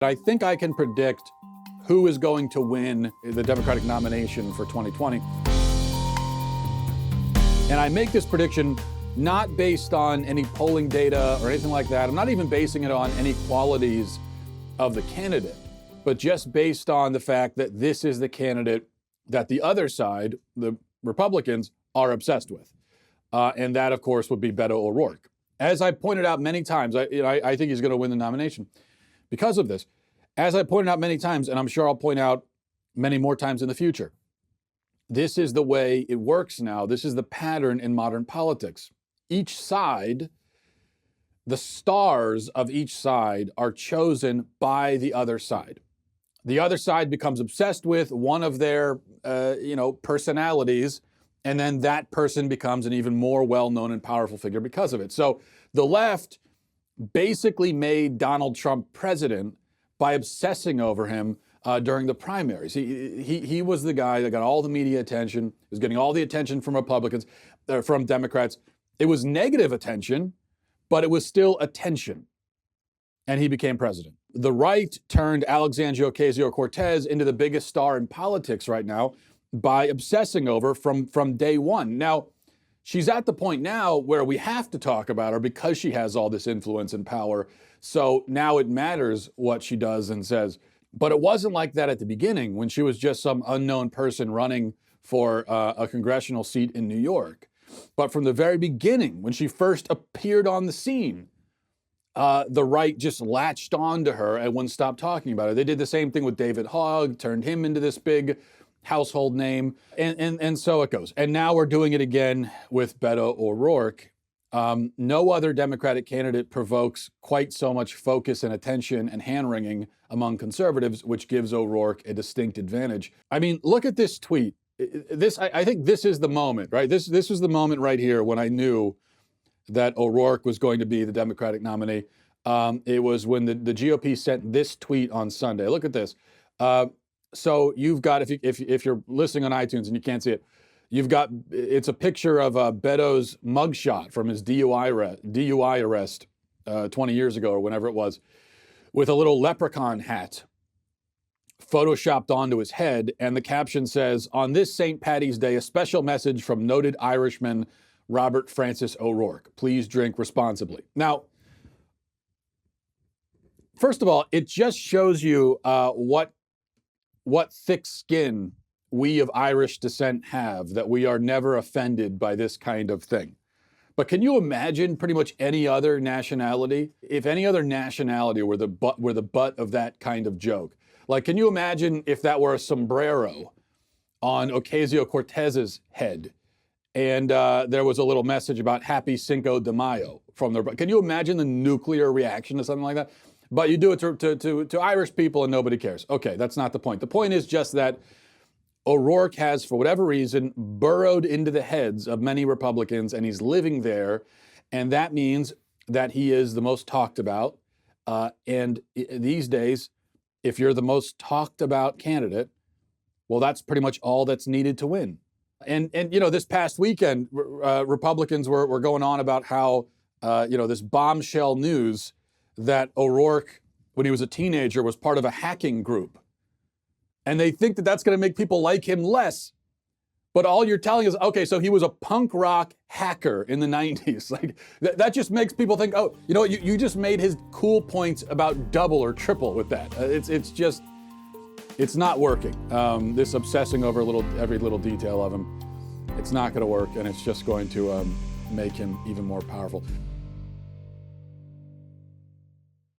I think I can predict who is going to win the Democratic nomination for 2020. And I make this prediction not based on any polling data or anything like that. I'm not even basing it on any qualities of the candidate, but just based on the fact that this is the candidate that the other side, the Republicans, are obsessed with. And that, of course, would be Beto O'Rourke. As I pointed out many times, I think he's going to win the nomination because of this. As I pointed out many times, and I'm sure I'll point out many more times in the future, this is the way it works now. This is the pattern in modern politics. Each side, the stars of each side are chosen by the other side. The other side becomes obsessed with one of their, personalities, and then that person becomes an even more well-known and powerful figure because of it. So the left basically made Donald Trump president by obsessing over him during the primaries. He was the guy that got all the media attention, was getting all the attention from Republicans, from Democrats. It was negative attention, but it was still attention. And he became president. The right turned Alexandria Ocasio-Cortez into the biggest star in politics right now by obsessing over from day one. Now, she's at the point now where we have to talk about her because she has all this influence and power. So now it matters what she does and says. But it wasn't like that at the beginning when she was just some unknown person running for a congressional seat in New York. But from the very beginning, when she first appeared on the scene, the right just latched on to her and wouldn't stop talking about her. They did the same thing with David Hogg, turned him into this big household name, and so it goes. And now we're doing it again with Beto O'Rourke. No other Democratic candidate provokes quite so much focus and attention and hand-wringing among conservatives, which gives O'Rourke a distinct advantage. I mean, look at this tweet. I think this is the moment, right? This was the moment right here when I knew that O'Rourke was going to be the Democratic nominee. It was when the GOP sent this tweet on Sunday. Look at this. So you've got, if you're listening on iTunes and you can't see it, it's a picture of Beto's mugshot from his DUI arrest 20 years ago or whenever it was, with a little leprechaun hat photoshopped onto his head. And the caption says, "On this St. Paddy's Day, a special message from noted Irishman Robert Francis O'Rourke. Please drink responsibly." Now, first of all, it just shows you what thick skin we of Irish descent have, that we are never offended by this kind of thing. But can you imagine pretty much any other nationality? If any other nationality were the butt of that kind of joke? Like, can you imagine if that were a sombrero on Ocasio-Cortez's head and there was a little message about Happy Cinco de Mayo from the... Can you imagine the nuclear reaction to something like that? But you do it to Irish people and nobody cares. Okay, that's not the point. The point is just that O'Rourke has, for whatever reason, burrowed into the heads of many Republicans, and he's living there. And that means that he is the most talked about. And these days, if you're the most talked about candidate, well, that's pretty much all that's needed to win. And this past weekend, Republicans were going on about how, this bombshell news that O'Rourke, when he was a teenager, was part of a hacking group. And they think that that's going to make people like him less. But all you're telling is, okay, so he was a punk rock hacker in the 90s. Like, that just makes people think, oh, you know what, you just made his cool points about double or triple with that. It's not working. This obsessing over every little detail of him, it's not going to work, and it's just going to make him even more powerful.